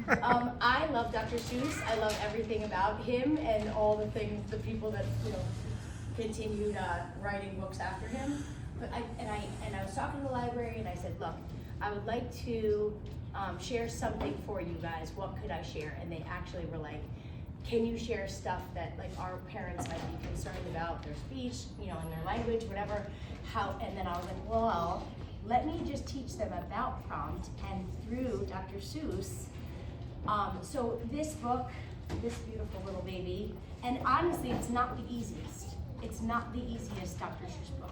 I love Dr. Seuss. I love everything about him and all the things, the people that continued writing books after him. But I was talking to the library and I said, look, I would like to share something for you guys. What could I share? And they actually were like, can you share stuff that like our parents might be concerned about their speech, in their language, whatever. And then I was like, well, let me just teach them about prompt and through Dr. Seuss. So this book, this beautiful little baby, and honestly, it's not the easiest. It's not the easiest Dr. Seuss book.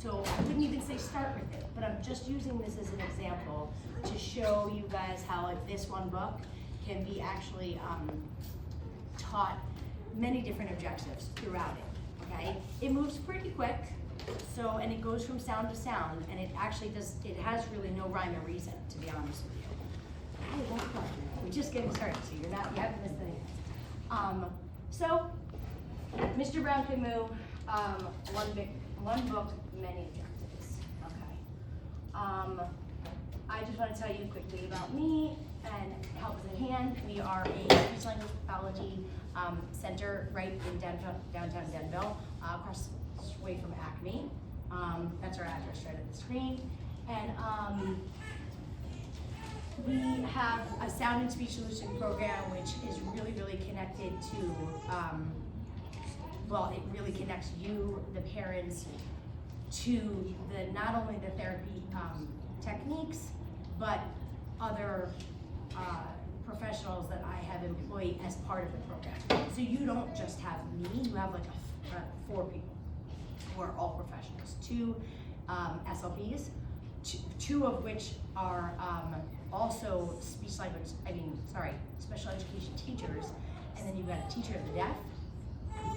So I wouldn't even say start with it, but I'm just using this as an example to show you guys how like this one book can be actually taught many different objectives throughout it, okay? It moves pretty quick, and it goes from sound to sound, and it actually it has really no rhyme or reason, to be honest with you. Hey, welcome. We're just getting started, so you haven't missed anything. So, Mr. Brown Can Moo, one book, many objectives, okay? I just want to tell you quickly about me and help us at hand. We are a speech language pathology center right in downtown Denville, across the way from Acme. That's our address right at the screen. And we have a sound and speech solution program which is really, really connected to, it really connects you, the parents, to not only the therapy techniques, but other professionals that I have employed as part of the program. So you don't just have me, you have like 4 people who are all professionals. 2 SLPs, 2 of which are also special education teachers, and then you've got a teacher of the deaf,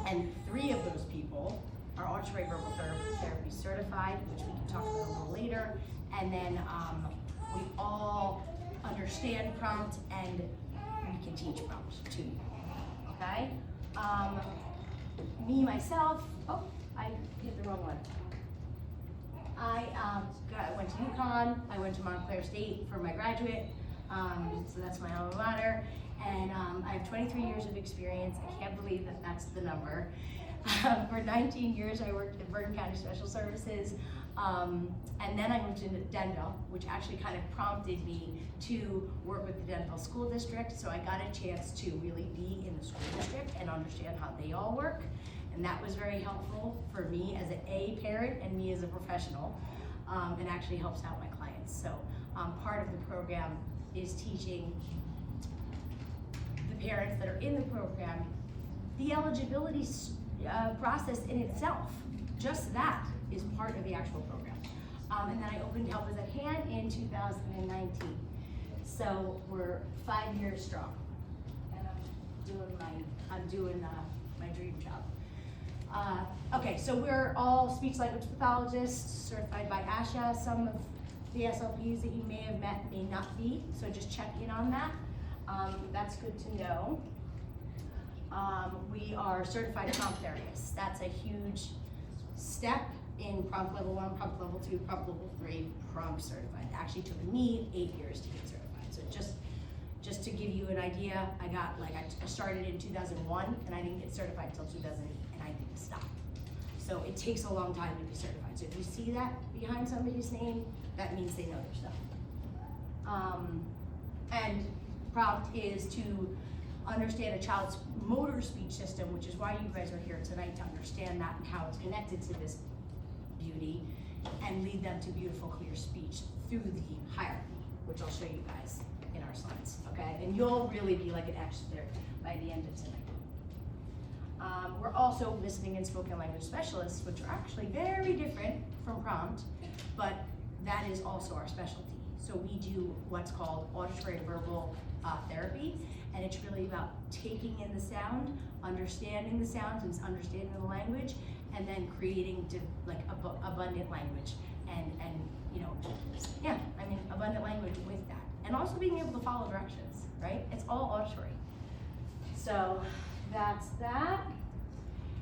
and 3 of those people are auditory verbal therapy certified, which we can talk about a little later, and then we all understand prompt and we can teach prompt too, okay? Me, myself, I hit the wrong one. I went to UConn, I went to Montclair State for my graduate, so that's my alma mater, and I have 23 years of experience. I can't believe that that's the number. For 19 years I worked at Bergen County Special Services, and then I moved into Denville, which actually kind of prompted me to work with the Denville School District, so I got a chance to really be in the school district and understand how they all work. And that was very helpful for me as a parent and me as a professional, and actually helps out my clients. So part of the program is teaching the parents that are in the program the eligibility process in itself. Just that is part of the actual program. And then I opened Help Is at Hand in 2019. So we're 5 years strong, and I'm doing my dream job. Okay, so we're all speech language pathologists certified by ASHA. Some of the SLPs that you may have met may not be, so just check in on that. That's good to know. We are certified prompt therapists. That's a huge step in prompt level 1, prompt level 2, prompt level 3, prompt certified. It actually took me 8 years to get certified. So just to give you an idea, I started in 2001 and I didn't get certified until 2008, and I didn't stop. So it takes a long time to be certified. So if you see that behind somebody's name, that means they know their stuff. And prompt is to understand a child's motor speech system, which is why you guys are here tonight, to understand that and how it's connected to this beauty, and lead them to beautiful, clear speech through the hierarchy, which I'll show you guys in our slides, okay? And you'll really be like an expert by the end of tonight. We're also listening and spoken language specialists, which are actually very different from prompt, but that is also our specialty. So we do what's called auditory verbal therapy, and it's really about taking in the sound, understanding the sounds and understanding the language, and then creating abundant language and abundant language with that, and also being able to follow directions, right? It's all auditory. So that's that.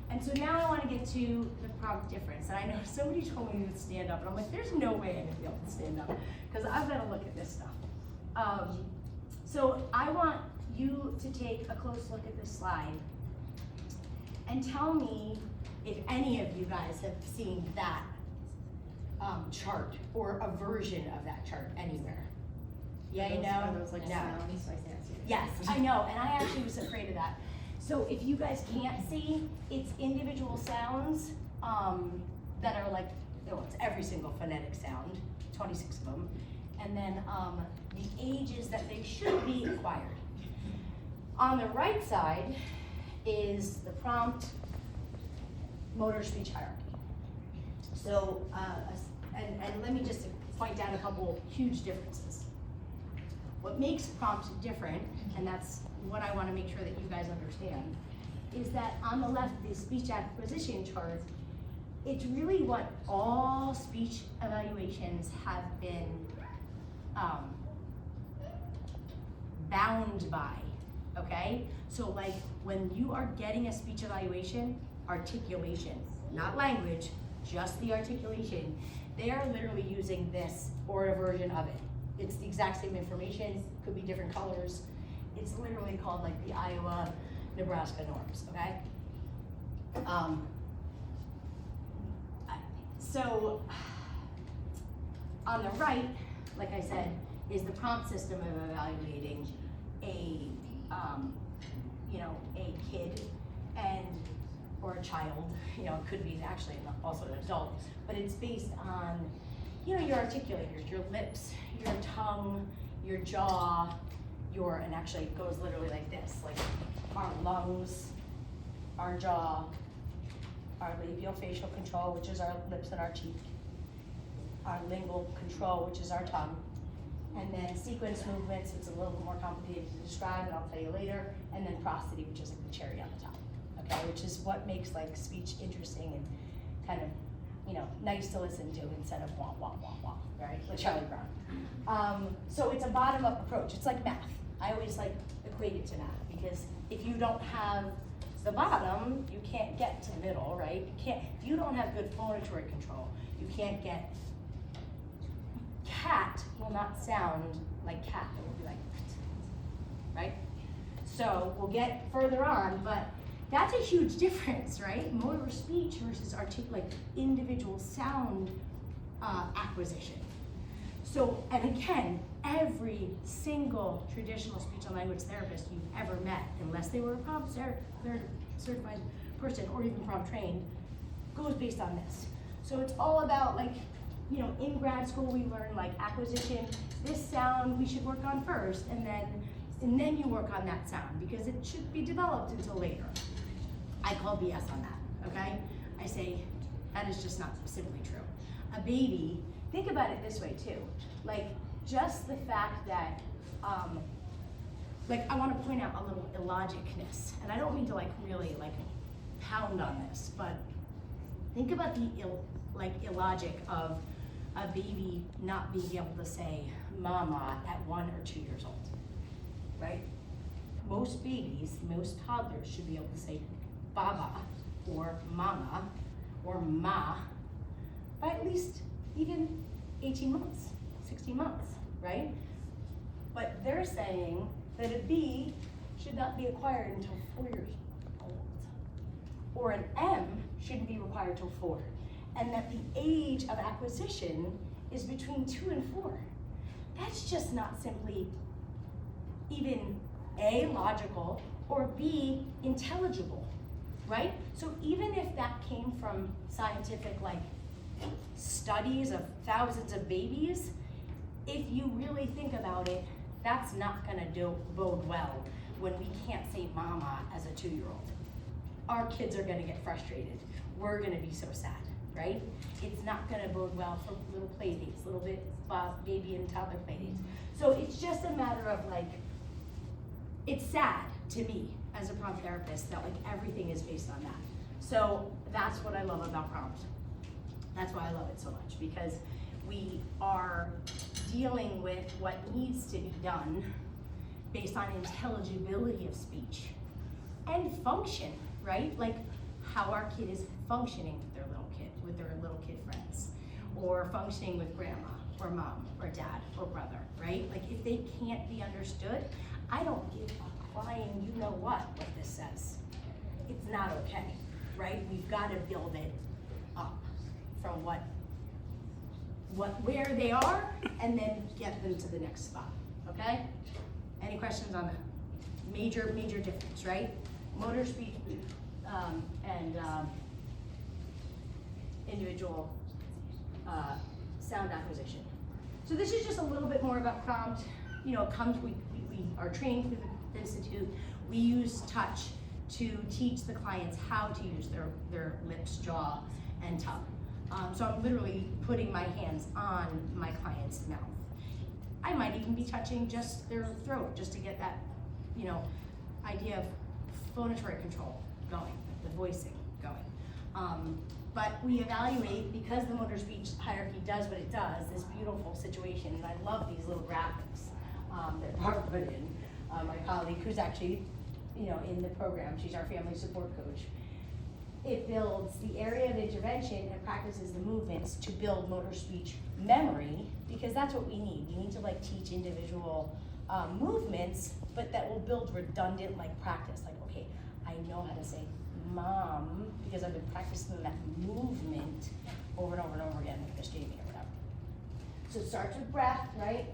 And so now I want to get to the prompt difference. And I know somebody told me to stand up, and I'm like, there's no way I'm going to be able to stand up, because I've got to look at this stuff. So I want you to take a close look at this slide and tell me if any of you guys have seen that chart or a version of that chart anywhere. Yay, no? Are those like No. sounds? I can't see it. Yes, I know, and I actually was afraid of that. So if you guys can't see, it's individual sounds that are like, it's every single phonetic sound, 26 of them, and then the ages that they should be acquired. On the right side is the prompt motor speech hierarchy. So, and let me just point out a couple huge differences. What makes prompt different, and that's what I want to make sure that you guys understand, is that on the left, the speech acquisition chart, it's really what all speech evaluations have been bound by, okay? So like when you are getting a speech evaluation, articulation, not language, just the articulation, they are literally using this or a version of it. It's the exact same information, could be different colors. It's literally called like the Iowa, Nebraska norms, okay? So on the right, like I said, is the prompt system of evaluating a, a kid or a child, it could be actually also an adult, but it's based on, your articulators, your lips, your tongue, your jaw, and actually it goes literally like this, like our lungs, our jaw, our labial facial control, which is our lips and our cheek, our lingual control, which is our tongue, and then sequence movements, it's a little bit more complicated to describe, and I'll tell you later, and then prosody, which is like the cherry on the top, okay, which is what makes like speech interesting and kind of, nice to listen to instead of wah, wah, wah, wah, right, like Charlie Brown. So it's a bottom-up approach, it's like math. I always like equate it to math, because if you don't have the bottom, you can't get to the middle, right? If you don't have good phonatory control, you can't get, cat will not sound like cat, it will be like, right? So we'll get further on, but that's a huge difference, right? Motor speech versus individual sound acquisition. So, and again, every single traditional speech and language therapist you've ever met, unless they were a prompt certified person or even prompt trained, goes based on this. So it's all about in grad school we learn acquisition, this sound we should work on first, and then you work on that sound because it should be developed until later. I call BS on that, okay? I say that is just not simply true. A baby, think about it this way too, just the fact that, I want to point out a little illogicness, and I don't mean to really pound on this, but think about the illogic of a baby not being able to say mama at 1 or 2 years old, right? Most babies, most toddlers should be able to say baba or mama or ma by at least even 18 months, 16 months, right? But they're saying that a B should not be acquired until 4 years old, or an M shouldn't be required till 4, and that the age of acquisition is between 2 and 4. That's just not simply even A, logical, or B, intelligible, right? So even if that came from scientific studies of thousands of babies, if you really think about it, that's not gonna bode well when we can't say mama as a 2-year-old. Our kids are gonna get frustrated. We're gonna be so sad, right? It's not gonna bode well for little play dates, little bit baby and toddler play dates. So it's just a matter of it's sad to me as a prompt therapist that everything is based on that. So that's what I love about prompt. That's why I love it so much, because we are dealing with what needs to be done based on intelligibility of speech and function, right? How our kid is functioning with their little kid friends, or functioning with grandma, or mom or dad or brother, right? Like if they can't be understood, I don't give a flying you know what this says. It's not okay, right? We've got to build it up from where they are and then get them to the next spot, okay? Any questions on that? Major difference, right? Motor speech and individual sound acquisition. So this is just a little bit more about prompt. You know, we are trained through the Institute. We use touch to teach the clients how to use their lips, jaw, and tongue. So I'm literally putting my hands on my client's mouth. I might even be touching just their throat, just to get that, you know, idea of phonatory control going, the voicing going. But we evaluate, because the motor speech hierarchy does what it does, this beautiful situation, and I love these little graphics that Barb put in, my colleague who's actually, you know, in the program. She's our family support coach. It builds the area of intervention and practices the movements to build motor speech memory, because that's what we need. We need to like teach individual movements, but that will build redundant like practice. Like, okay, I know how to say mom because I've been practicing that movement over and over and over again with Miss Jamie or whatever. So it starts with breath, right?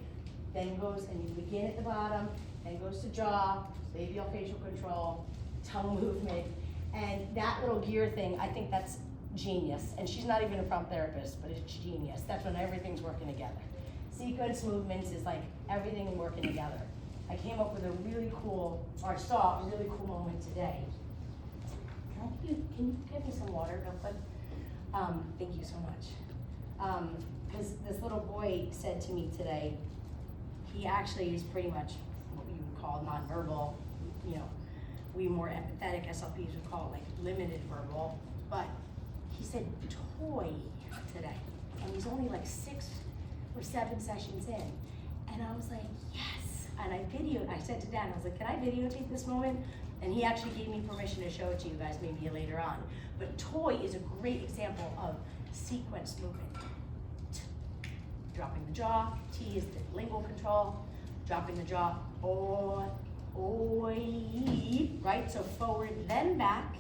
Then goes, and you begin at the bottom, then goes to jaw, labial facial control, tongue movement, and that little gear thing, I think that's genius. And she's not even a prompt therapist, but it's genius. That's when everything's working together. Sequence movements is like everything working together. I came up with a really cool, or saw a really cool moment today. Can you give me some water real quick? Thank you so much. Because this little boy said to me today, he actually is pretty much what we would call nonverbal. You know, we more empathetic SLPs would call it like limited verbal. But he said toy today, and he's only like 6 or 7 sessions in. And I was like, yes. And I said to Dad, I was like, can I videotape this moment? And he actually gave me permission to show it to you guys maybe later on. But toy is a great example of sequence movement. Dropping the jaw, T is the lingual control, dropping the jaw, oi, right? So forward, then back.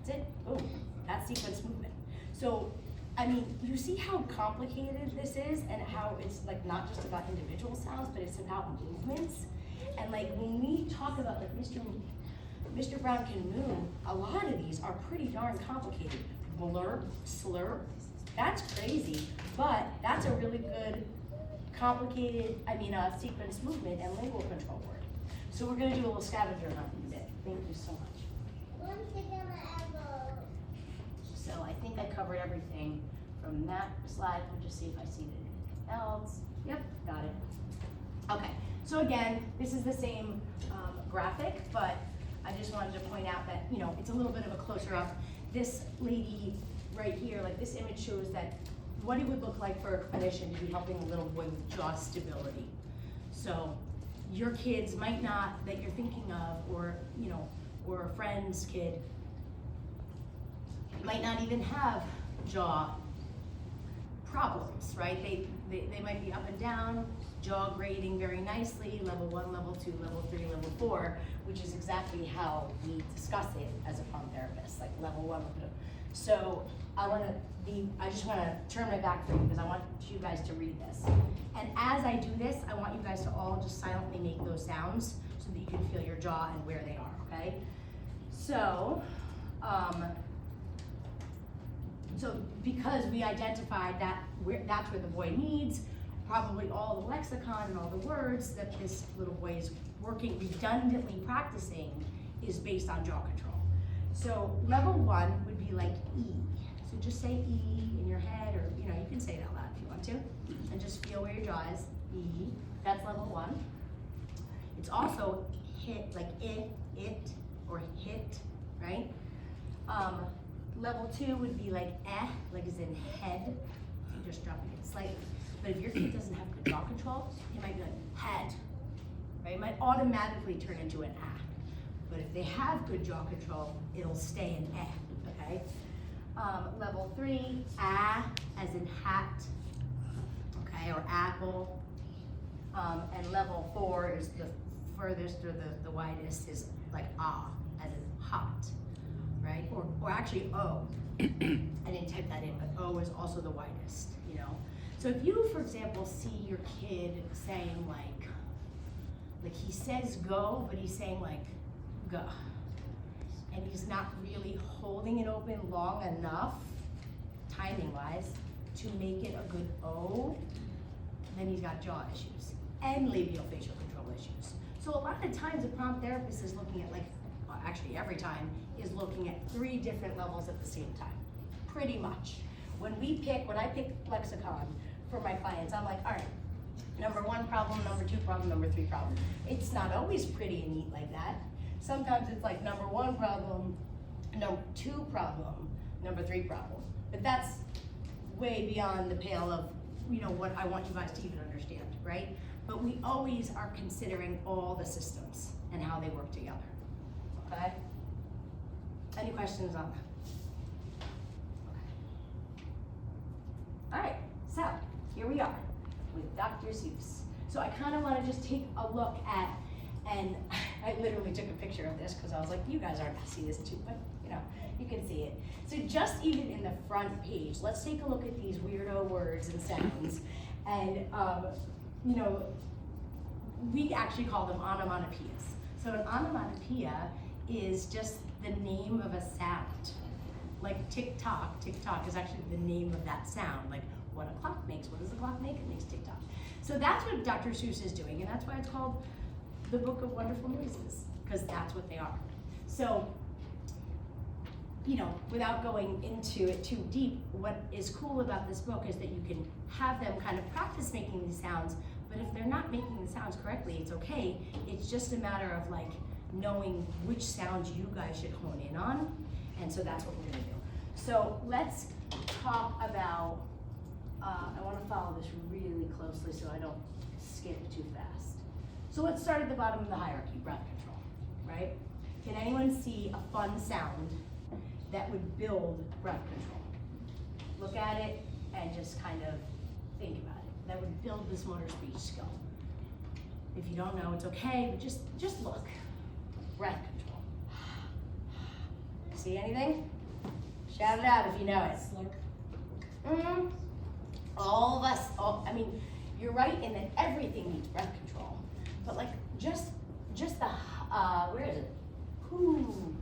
That's it, boom, that's sequence movement. So, I mean, you see how complicated this is and how it's like not just about individual sounds, but it's about movements. And like when we talk about like Mr. Brown can move, a lot of these are pretty darn complicated. Blur, slur, that's crazy, but that's a really good complicated, sequence movement and lingual control word. So we're gonna do a little scavenger hunt in a bit. Thank you so much. So I think I covered everything from that slide. We'll just see if I see anything else. Yep, got it. Okay, so again, this is the same graphic, but I just wanted to point out that, you know, it's a little bit of a closer up. This lady right here, like this image shows that what it would look like for a clinician to be helping a little boy with jaw stability. So your kids might not, that you're thinking of, or, you know, or a friend's kid, might not even have jaw problems, right? They might be up and down, jaw grading very nicely, level 1, level 2, level 3, level 4, which is exactly how we discuss it as a prompt therapist, like level 1, level 2. So I just want to turn my back for you because I want you guys to read this. And as I do this, I want you guys to all just silently make those sounds so that you can feel your jaw and where they are, okay? So, so because we identified that that's where the boy needs probably all the lexicon and all the words that this little boy is working, redundantly practicing, is based on jaw control. So level 1 would be like E. So just say E in your head, or you know, you can say it out loud if you want to, and just feel where your jaw is. E, that's level 1. It's also hit, like it, or hit, right? Level 2 would be like like as in head. You're just dropping it slightly. But if your kid doesn't have good jaw control, it might be like head, right? It might automatically turn into an ah. But if they have good jaw control, it'll stay an okay? Level 3, ah, as in hat, or apple. And level 4 is the furthest or the widest is like as in hot, right? Or actually O. I didn't type that in, but O is also the widest, you know? So if you, for example, see your kid saying like he says go, but he's saying like go. And he's not really holding it open long enough, timing-wise, to make it a good O, then he's got jaw issues and labial facial control issues. So a lot of times a prompt therapist is looking at actually every time, is looking at 3 different levels at the same time, pretty much. When I pick lexicon for my clients, I'm like, all right, number 1 problem, number 2 problem, number 3 problem. It's not always pretty and neat like that. Sometimes it's like number 1 problem, number 2 problem, number 3 problem. But that's way beyond the pale of, what I want you guys to even understand, right? But we always are considering all the systems and how they work together, okay? Any questions on that? Okay. All right, so here we are with Dr. Seuss. So I kind of want to just take a look at, and I literally took a picture of this because I was like, you guys aren't going to see this too, but you can see it. So just even in the front page, let's take a look at these weirdo words and sounds. And, we actually call them onomatopoeias. So an onomatopoeia is just the name of a sound. Like tick-tock, tick-tock is actually the name of that sound. Like what a clock makes, what does a clock make? It makes tick-tock. So that's what Dr. Seuss is doing, and that's why it's called the Book of Wonderful Noises, because that's what they are. So, without going into it too deep, what is cool about this book is that you can have them kind of practice making these sounds, but if they're not making the sounds correctly, it's okay. It's just a matter of knowing which sounds you guys should hone in on, and so that's what we're gonna do. So let's talk about, I wanna follow this really closely so I don't skip too fast. So let's start at the bottom of the hierarchy, breath control, right? Can anyone see a fun sound that would build breath control? Look at it and just kind of think about it. That would build this motor speech skill. If you don't know, it's okay, but just look. Breath control. See anything? Shout it out if you know it. Mm-hmm. All of us, you're right in that everything needs breath control, but just the, where is it? Whoo.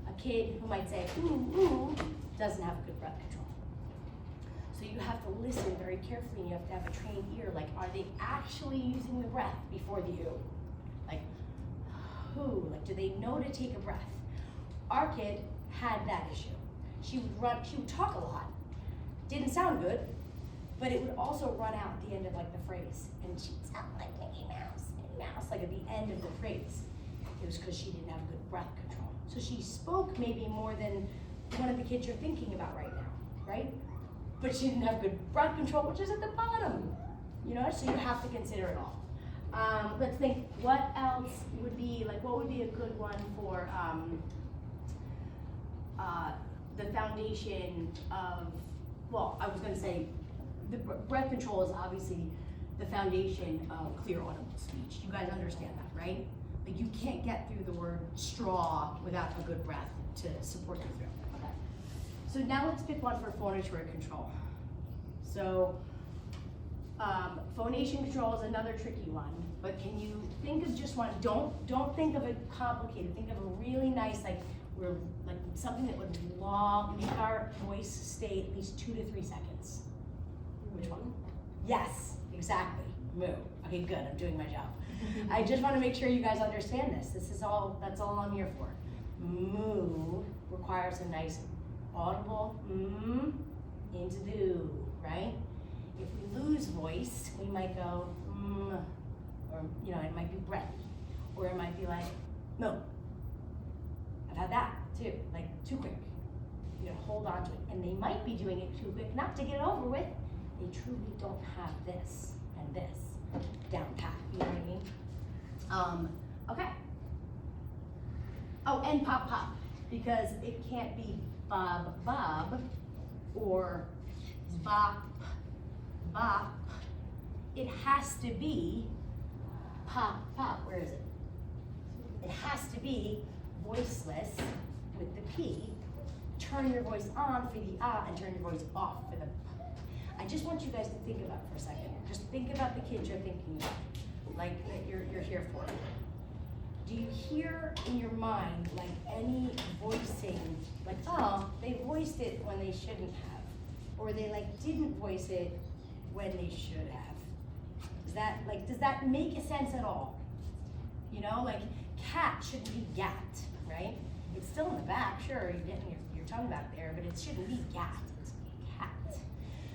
A kid who might say, ooh, doesn't have good breath control. So you have to listen very carefully, and you have to have a trained ear, are they actually using the breath before the ooh? Do they know to take a breath? Our kid had that issue. She would talk a lot. Didn't sound good, but it would also run out at the end of the phrase. And she'd sound like Mickey Mouse, at the end of the phrase. It was because she didn't have good breath control. So she spoke maybe more than one of the kids you're thinking about right now, right? But she didn't have good breath control, which is at the bottom, so you have to consider it all. Let's think, what else would be, what would be a good one for the foundation of, I was gonna say, the breath control is obviously the foundation of clear audible speech. You guys understand that, right? You can't get through the word straw without a good breath to support your throat, okay? So now let's pick one for phonatory control. So, phonation control is another tricky one, but can you think of just one? Don't think of it complicated. Think of a really nice, something that would make our voice stay at least 2 to 3 seconds. Which one? Yes, exactly. Moo. Okay, good. I'm doing my job. I just want to make sure you guys understand this. That's all I'm here for. Moo requires a nice audible into the ooh, right? If we lose voice, we might go or it might be breathy, or it might be moo. I've had that too, too quick. You gotta hold on to it, and they might be doing it too quick, not to get it over with. They truly don't have this and this down pat. You know what I mean? Okay. Oh, and pop pop, because it can't be bob bob or bop bop, it has to be pop, pop. Where is it? It has to be voiceless with the P. Turn your voice on for the ah and turn your voice off for the p. I just want you guys to think about it for a second. Just think about the kids you're thinking about, like that you're here for. Do you hear in your mind like any voicing, like, oh, they voiced it when they shouldn't have, or they like didn't voice it when they should have? Does that make a sense at all? You know, like cat shouldn't be gat, right? It's still in the back, sure, you're getting your tongue back there, but it shouldn't be gat, it's cat.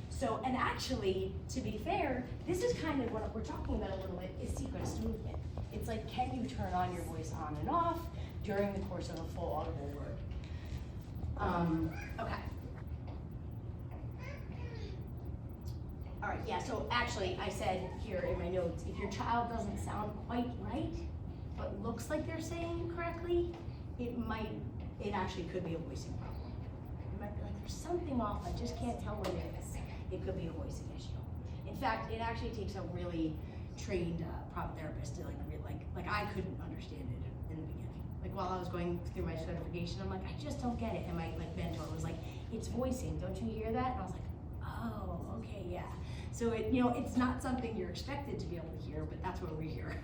So, and actually, to be fair, this is kind of what we're talking about a little bit, is sequence movement. It's like, can you turn on your voice on and off during the course of a full audible word? Okay. All right, yeah, so actually, I said here in my notes, if your child doesn't sound quite right, but looks like they're saying it correctly, it actually could be a voicing problem. You might be like, there's something off, I just can't tell what it is. It could be a voicing issue. In fact, it actually takes a really trained prop therapist to like I couldn't understand it in the beginning. Like while I was going through my certification, I'm like, I just don't get it. And my mentor was like, it's voicing, don't you hear that? And I was like, oh, okay, yeah. So it's not something you're expected to be able to hear, but that's what we're here.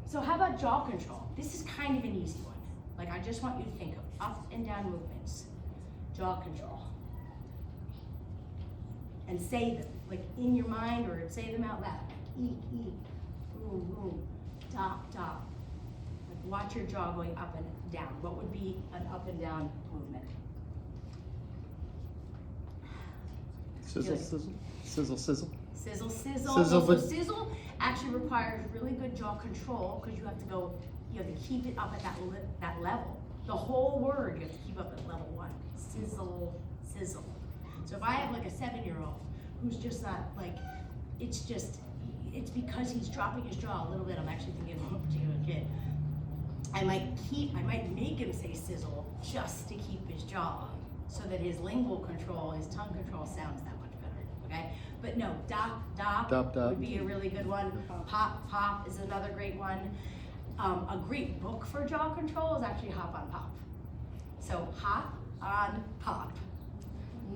So how about jaw control? This is kind of an easy one. Like I just want you to think of up and down movements, jaw control. And say them, like in your mind, or say them out loud. Like eek, eek, boom, boom, dop, dop. Like watch your jaw going up and down. What would be an up and down movement? Sizzle, sizzle, sizzle, sizzle. Sizzle, sizzle. Sizzle, So but sizzle actually requires really good jaw control because you have to keep it up at that level. The whole word you have to keep up at level 1. Sizzle, sizzle. So if I have like a 7-year-old who's just not like, it's because he's dropping his jaw a little bit. I'm actually thinking of a particular kid. I might make him say sizzle just to keep his jaw on, so that his lingual control, his tongue control sounds that much better, okay? But no, dop, dop, Dop, dop. would be a really good one. Pop, pop is another great one. A great book for jaw control is actually Hop on Pop. So hop on pop.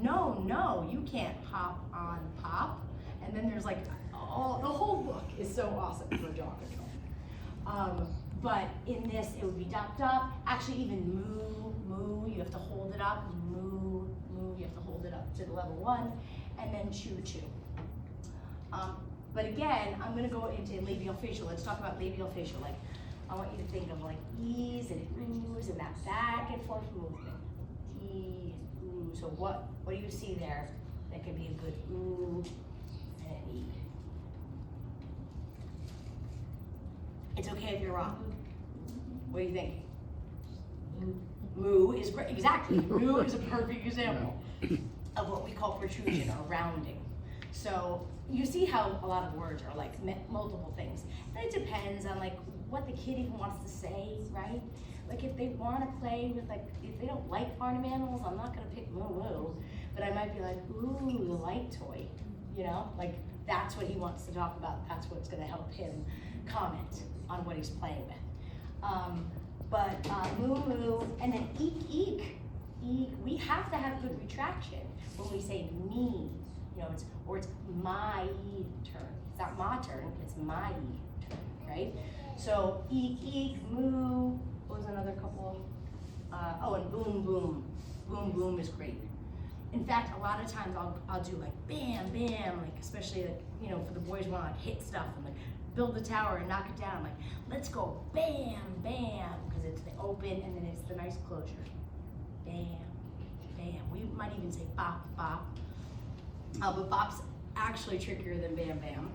No, you can't hop on pop. And then there's like, the whole book is so awesome for jaw control. But in this, it would be dop, dop. Actually, even moo, moo, you have to hold it up. Moo, moo, you have to hold it up to the level 1. And then chew, chew. But again, I'm gonna go into labial facial. Let's talk about labial facial. Like, I want you to think of like e's and oohs and that back and forth movement. E and ooh. So what do you see there that could be a good ooh and an e? It's okay if you're wrong. What are you thinking? Moo is great. Exactly. Moo is a perfect example of what we call protrusion or rounding. So you see how a lot of words are like multiple things. And it depends on like what the kid even wants to say, right? Like if they want to play with like, if they don't like farm animals, I'm not gonna pick moo moo, but I might be like, ooh, the light toy, you know? Like that's what he wants to talk about. That's what's gonna help him comment on what he's playing with. Moo moo, and then eek eek. Eek, we have to have good retraction when we say me, you know, it's my turn. It's not my turn, it's my turn, right? So eek eek, moo, what was another couple? And boom boom. Boom boom is great. In fact, a lot of times I'll do like bam bam, like especially like, you know, for the boys want to like hit stuff and like build the tower and knock it down. Like let's go bam bam, because it's the open and then it's the nice closure. Bam bam. We might even say bop bop. But bop's actually trickier than bam bam.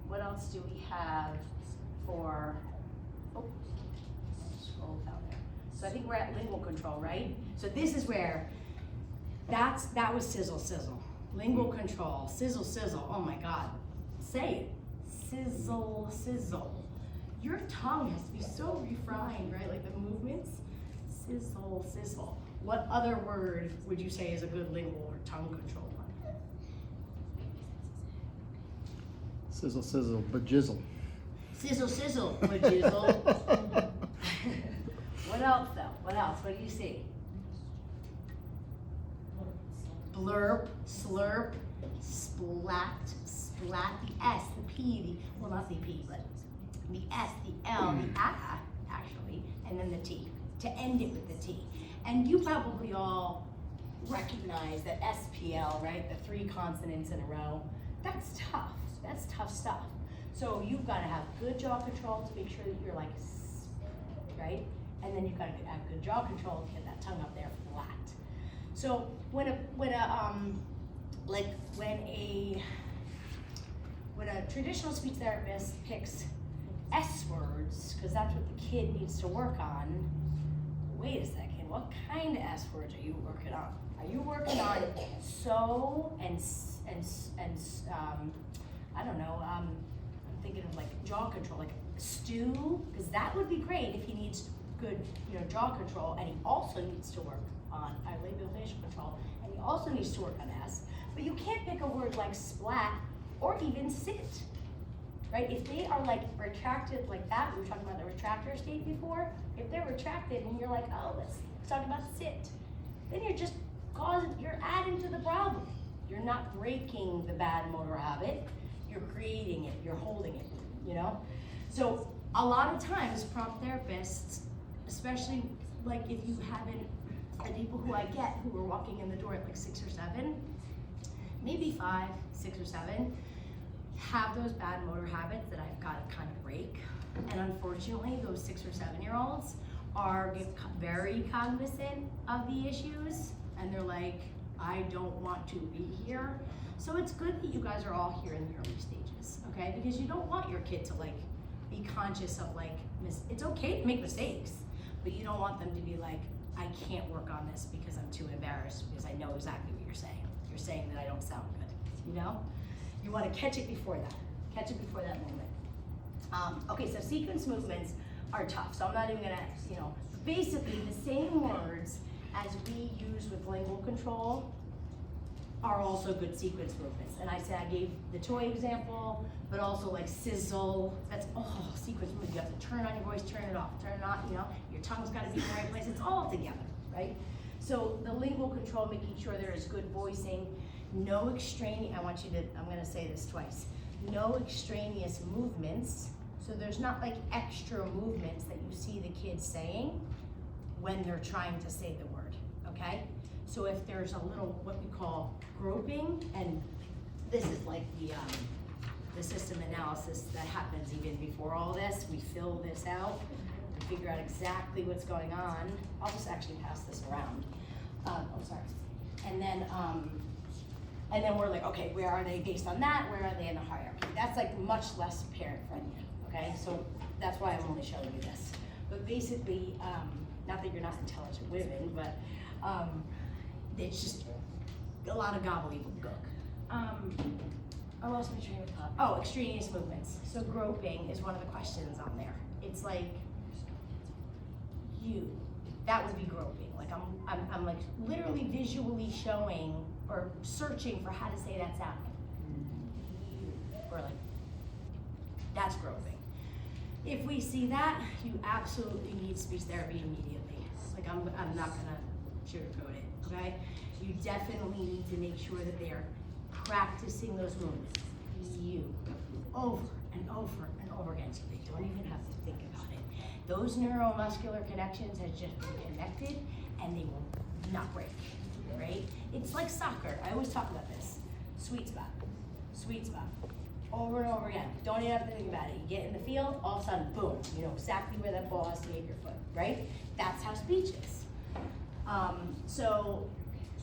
What else do we have for? Scroll down there. So I think we're at lingual control, right? So this is where that was sizzle sizzle. Lingual control, sizzle sizzle. Oh my God, say it. Sizzle sizzle. Your tongue has to be so refined, right? Like the movements. Sizzle sizzle. What other word would you say is a good lingual or tongue control one? Sizzle, sizzle, bajizzle. Sizzle, sizzle, bajizzle. What else though? What else? What do you see? Blurp, slurp, splat, splat, the S, the P, well not the P, but the S, the L, the A, actually, and then the T, to end it with the T. And you probably all recognize that SPL, right, the 3 consonants in a row, that's tough stuff. So you've got to have good jaw control to make sure that you're like, right? And then you've got to have good jaw control to get that tongue up there flat. So when a traditional speech therapist picks S words, because that's what the kid needs to work on, wait a second, what kind of S words are you working on? Are you working on so and I don't know, I'm thinking of like jaw control, like stew, because that would be great if he needs good, jaw control, and he also needs to work on labial facial control, and he also needs to work on S. But you can't pick a word like splat or even sit, right? If they are like retracted like that, we were talking about the retractor state before, if they're retracted and you're like, oh, let's talk about sit, then you're adding to the problem. You're not breaking the bad motor habit, you're creating it, you're holding it, So a lot of times prompt therapists, especially like if you haven't, the people who I get who are walking in the door at like 6 or 7, maybe 5, 6 or 7, have those bad motor habits that I've got to kind of break. And unfortunately, those 6 or 7-year-olds are very cognizant of the issues, and they're like, I don't want to be here. So it's good that you guys are all here in the early stages, okay? Because you don't want your kid to like be conscious of like, it's okay to make mistakes, but you don't want them to be like, I can't work on this because I'm too embarrassed because I know exactly what you're saying. You're saying that I don't sound good, You want to catch it before that moment. Okay, so sequence movements are tough, so I'm not even gonna, basically the same words as we use with lingual control are also good sequence movements. And I said I gave the toy example, but also like sizzle, that's all sequence movement. You have to turn on your voice, turn it off, turn it on, your tongue's gotta be in the right place, it's all together, right? So the lingual control, making sure there is good voicing, no extraneous, I'm gonna say this twice, no extraneous movements, so there's not like extra movements that you see the kids saying when they're trying to say the word, okay? So if there's a little, what we call groping, and this is like the system analysis that happens even before all this, we fill this out to figure out exactly what's going on. I'll just actually pass this around. And then we're like, okay, where are they based on that? Where are they in the hierarchy? That's like much less parent friendly, okay? So that's why I'm only showing you this. But basically, not that you're not intelligent women, but it's just a lot of gobbledygook. I lost my train of thought. Oh, extraneous movements. So groping is one of the questions on there. It's like that would be groping. Like I'm like literally visually showing or searching for how to say that sound. Or like, that's groping. If we see that, you absolutely need speech therapy immediately. Like I'm not gonna sugarcoat it, okay? You definitely need to make sure that they are practicing those movements. Over and over and over again, so they don't even have to think about it. Those neuromuscular connections have just been connected and they will not break, right? It's like soccer, I always talk about this. Sweet spot, over and over again. Don't even have to think about it. You get in the field, all of a sudden, boom, you know exactly where that ball has to hit your foot, right? That's how speech is. So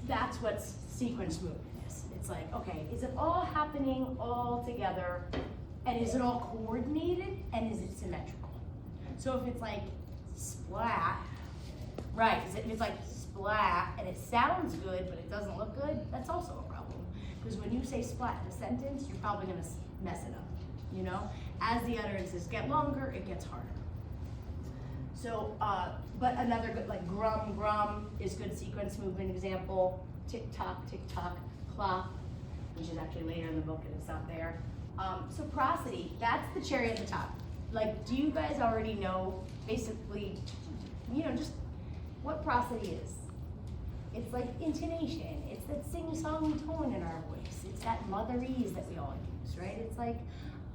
that's what sequence movement is. It's like, okay, is it all happening all together? And is it all coordinated? And is it symmetrical? So if it's like splat, right, if it's like splat and it sounds good, but it doesn't look good, that's also a problem. Because when you say splat in a sentence, you're probably gonna mess it up, you know? As the utterances get longer, it gets harder. So, but another good, like grum, grum is good sequence movement example. Tick tock, clock, which is actually later in the book and it's not there. So prosody, that's the cherry at the top. Like, do you guys already know, basically, just what prosody is? It's like intonation. It's that sing-song tone in our voice. It's that motherese that we all use, right? It's like,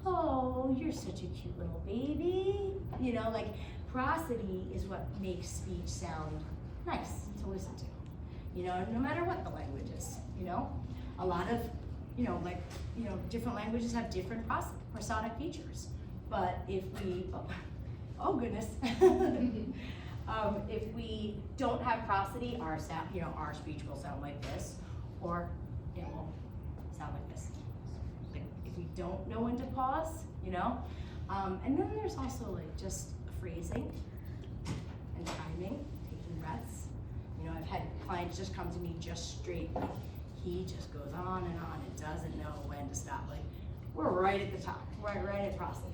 oh, you're such a cute little baby. Like prosody is what makes speech sound nice to listen to. No matter what the language is, a lot of, different languages have different prosodic features. But if we, oh goodness, if we don't have prosody, our sound, our speech will sound like this, or it will sound like this. Like if we don't know when to pause, and then there's also like just phrasing and timing, taking breaths. I've had clients just come to me just straight, like he just goes on and doesn't know when to stop. Like we're right at the top, right at prosody,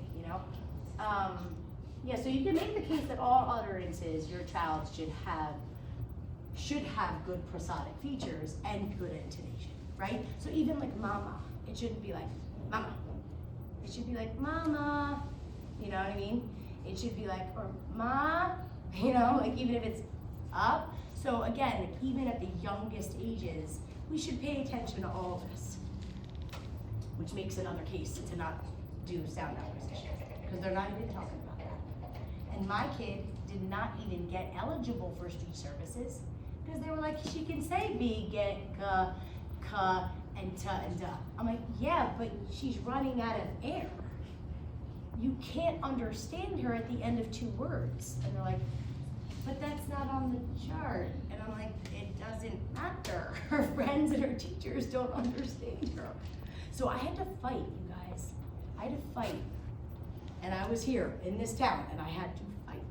Yeah, so you can make the case that all utterances your child should have good prosodic features and good intonation, right? So even like mama, it shouldn't be like mama. It should be like mama, you know what I mean? It should be like, or ma, like even if it's up. So again, even at the youngest ages, we should pay attention to all of this, which makes another case to not do sound acquisition, because they're not even talking about that. And my kid did not even get eligible for speech services, because they were like, she can say be, get, ka, and ta, and da. I'm like, yeah, but she's running out of air. You can't understand her at the end of 2 words. And they're like, but that's not on the chart. And I'm like, it doesn't matter. Her friends and her teachers don't understand her. So I had to fight, you guys. I had to fight. And I was here in this town and I had to fight.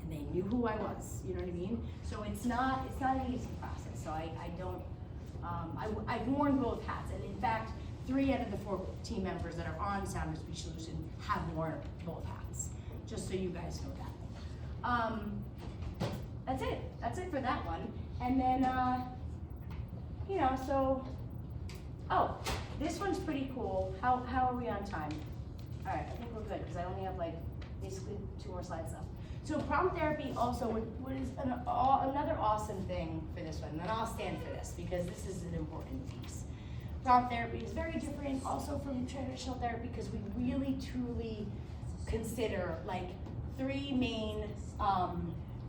And they knew who I was, you know what I mean? So it's not an easy process. So I don't, I've worn both hats. And in fact, 3 out of the 4 team members that are on Sound and Speech Solution have worn both hats, just so you guys know that. That's it for that one. And then, oh, this one's pretty cool. How are we on time? All right, I think we're good, because I only have like basically 2 more slides left. So prompt therapy also, what is another awesome thing for this one, and I'll stand for this, because this is an important piece. Prompt therapy is very different also from traditional therapy, because we really truly consider like 3 main,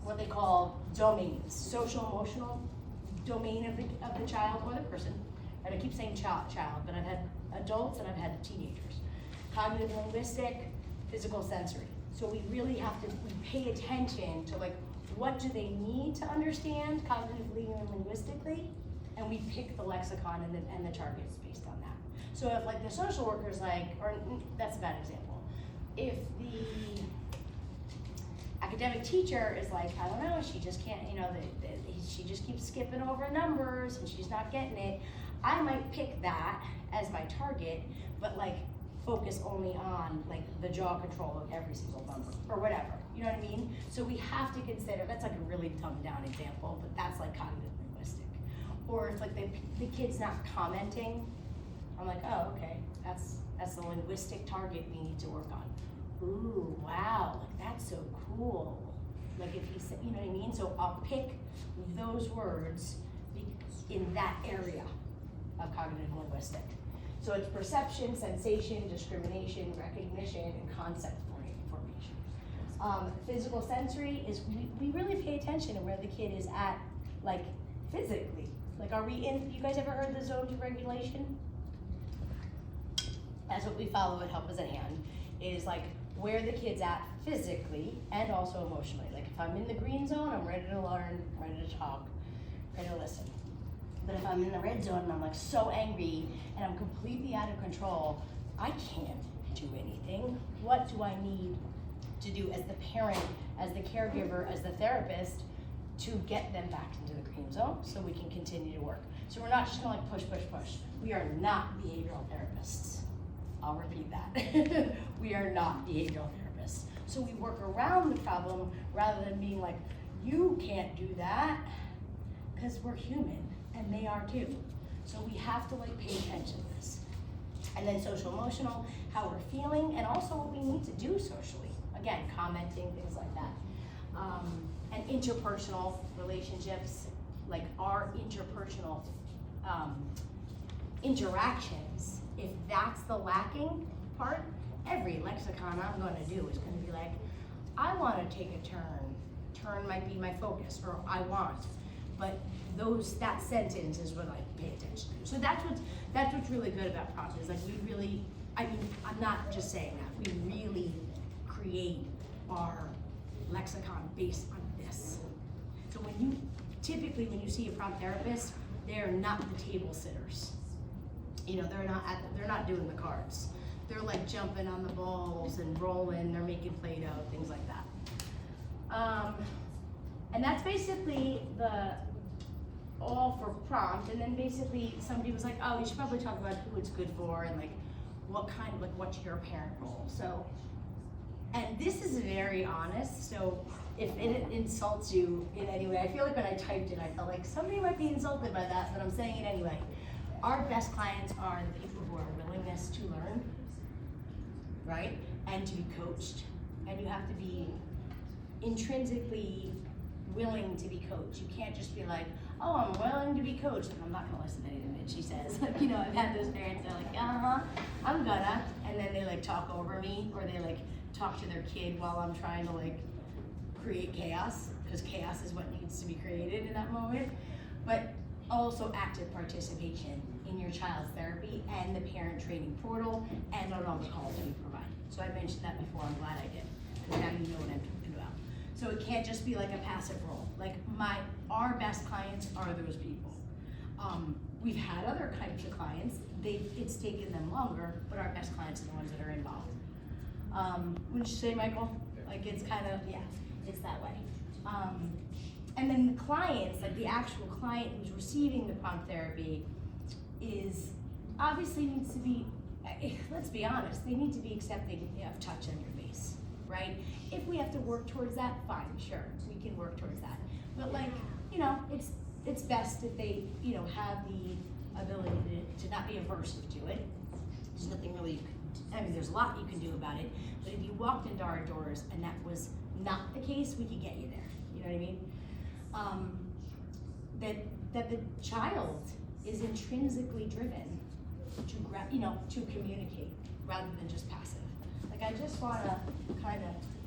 what they call domains: social emotional domain of the child or the person. And I keep saying child, but I've had adults and I've had teenagers. Cognitive linguistic, physical sensory. So we really have to pay attention to like, what do they need to understand cognitively and linguistically, and we pick the lexicon and the targets based on that. So if like the social worker's like, or that's a bad example, if the academic teacher is like, I don't know, she just can't, she just keeps skipping over numbers and she's not getting it, I might pick that as my target, but like focus only on like the jaw control of every single number or whatever, you know what I mean? So we have to consider, that's like a really dumbed down example, but that's like cognitive linguistic. Or if like the kid's not commenting, I'm like, oh, okay, that's the linguistic target we need to work on. Ooh, wow, like that's so cool. Like if he said, you know what I mean? So I'll pick those words in that area of cognitive linguistic. So it's perception, sensation, discrimination, recognition, and concept formation. Physical sensory is, we really pay attention to where the kid is at, like physically. Like are we in, you guys ever heard the zones of regulation? That's what we follow at Help Is at Hand, is like where the kid's at physically and also emotionally. Like if I'm in the green zone, I'm ready to learn, ready to talk, ready to listen. But if I'm in the red zone and I'm like so angry and I'm completely out of control, I can't do anything. What do I need to do as the parent, as the caregiver, as the therapist to get them back into the green zone so we can continue to work? So we're not just gonna like push. We are not behavioral therapists. I'll repeat that. We are not behavioral therapists. So we work around the problem rather than being like, you can't do that, because we're human and they are too. So we have to like pay attention to this. And then social emotional, how we're feeling, and also what we need to do socially. Again, commenting, things like that. And interpersonal relationships, like our interpersonal interactions, if that's the lacking part, every lexicon I'm gonna do is gonna be like, I wanna take a turn. Turn might be my focus, or I want. But that sentence is what I pay attention to. So that's what's really good about prompt, is like we really, I mean, I'm not just saying that, we really create our lexicon based on this. So typically when you see a prompt therapist, they're not the table sitters. You know, they're not doing the cards. They're like jumping on the balls and rolling, they're making Play-Doh, things like that. And that's basically all for prompt. And then basically somebody was like, oh, you should probably talk about who it's good for and like what's your parent role. So, and this is very honest, so if it insults you in any way, I feel like when I typed it, I felt like somebody might be insulted by that, but I'm saying it anyway. Our best clients are the people who are willingness to learn, right? And to be coached. And you have to be intrinsically willing to be coached. You can't just be like, oh, I'm willing to be coached, and I'm not gonna listen to anything that she says. You know, I've had those parents that are like, I'm gonna, and then they like talk over me, or they like talk to their kid while I'm trying to like create chaos, because chaos is what needs to be created in that moment. But also active participation in your child's therapy and the parent training portal and on all the calls that we provide. So I mentioned that before, I'm glad I did, because now you know what I'm talking about. So it can't just be like a passive role. Like our best clients are those people. We've had other kinds of clients, it's taken them longer, but our best clients are the ones that are involved. Wouldn't you say, Michael? Like it's kind of, yeah, it's that way. And then the clients, like the actual client who's receiving the prompt therapy is obviously needs to be, let's be honest, they need to be accepting of touch on your face, right? If we have to work towards that, fine, sure, we can work towards that. But like, you know, it's best if they, you know, have the ability to not be aversive to it. There's nothing really, there's a lot you can do about it, but if you walked into our doors and that was not the case, we could get you there, you know what I mean? That the child is intrinsically driven to communicate rather than just passive. Like I just wanna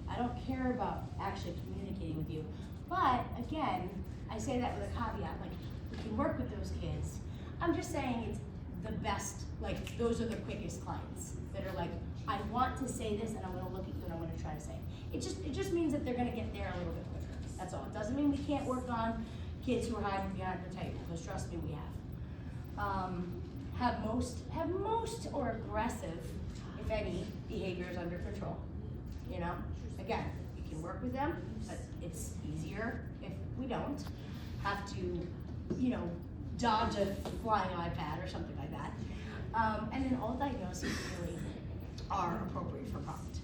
I don't care about actually communicating with you, but again, I say that with a caveat, like we can work with those kids. I'm just saying it's the best, like those are the quickest clients that are like, I want to say this and I'm gonna look at you and I'm gonna try to say it. It just means that they're gonna get there a little bit quicker. That's all. It doesn't mean we can't work on kids who are hiding behind the table, because trust me, we have. Have most or aggressive, if any, behaviors under control. You know, again, you can work with them, but it's easier if we don't have to, you know, dodge a flying iPad or something like that. And then all diagnoses really are appropriate for prompt.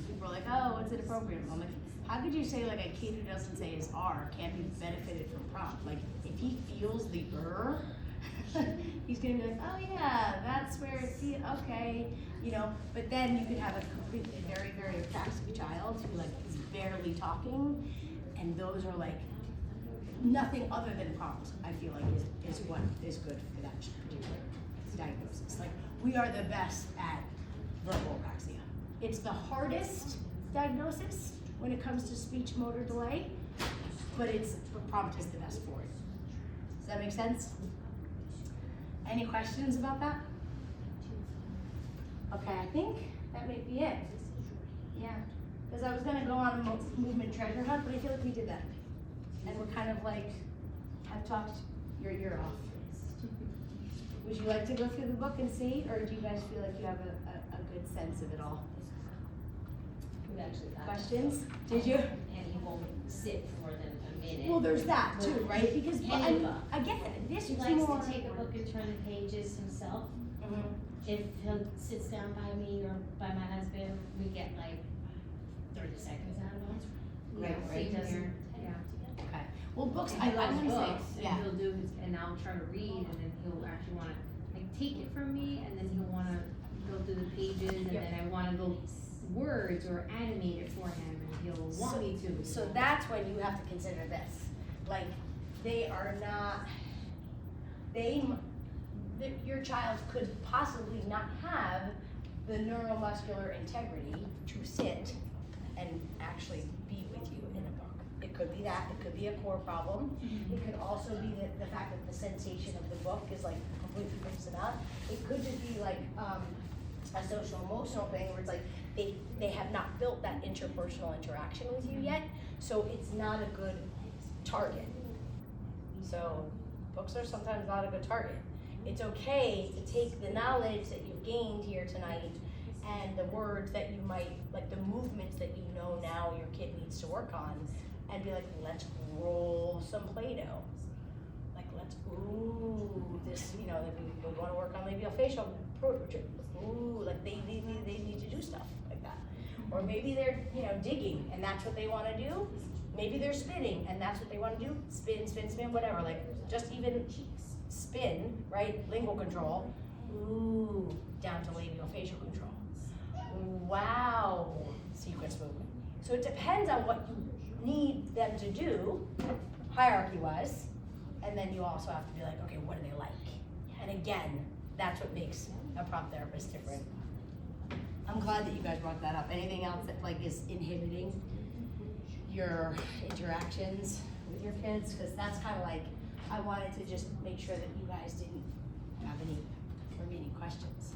People are like, oh, what's it appropriate? I'm like, how could you say like a kid who doesn't say his R can't be benefited from prompt? Like if he feels the he's gonna be like, oh yeah, that's where it's, okay, you know, but then you could have a completely very, very attractive child who like is barely talking, and those are like nothing other than prompt, I feel like is what is good for that particular diagnosis. Like we are the best at verbal apraxia. It's the hardest diagnosis when it comes to speech motor delay, but prompt is the best for it. Does that make sense? Any questions about that? Okay, I think that may be it. Yeah, because I was gonna go on a movement treasure hunt, but I feel like we did that. And we're kind of like, I've talked your ear off. Would you like to go through the book and see, or do you guys feel like you have a good sense of it all? We've actually got questions? Did you? And he won't sit for more than a minute. Well, there's that too, right? Because Any book. again, this He is likes more. to take a book and turn the pages himself. Mhm. if he sits down by me or by my husband, we get like 30 seconds out of him. Great, So right, he doesn't, here. yeah. Okay, well, books, And I he loves want to say, books, yeah. and he'll do his, and I'll try to read, and then he'll actually wanna, like, take it from me, and then he'll wanna go through the pages, and Yep. then I wanna go words or animate it for him, and he'll want me to. So that's when you have to consider this, like, they are not, your child could possibly not have the neuromuscular integrity to sit and actually be with you in a book. It could be that, it could be a core problem. It could also be the fact that the sensation of the book is like completely freaks them out. It could just be like, a social emotional thing where it's like, they have not built that interpersonal interaction with you yet, so it's not a good target. So, books are sometimes not a good target. It's okay to take the knowledge that you've gained here tonight and the words that you might, like the movements that you know now your kid needs to work on, and be like, let's roll some Play-Doh. Like, let's, ooh, this, you know, like we wanna work on maybe a facial portrait. Ooh, like they need to do stuff like that. Or maybe they're, you know, digging and that's what they wanna do. Maybe they're spinning and that's what they wanna do. Spin, spin, spin, whatever, like just even spin, right? Lingual control. Ooh, down to labial facial control. Wow, sequence movement. So it depends on what you need them to do, hierarchy-wise, and then you also have to be like, okay, what do they like? And again, that's what makes a prompt therapist different. I'm glad that you guys brought that up. Anything else that like is inhibiting your interactions with your kids? Because that's kind of like, I wanted to just make sure that you guys didn't have any remaining questions.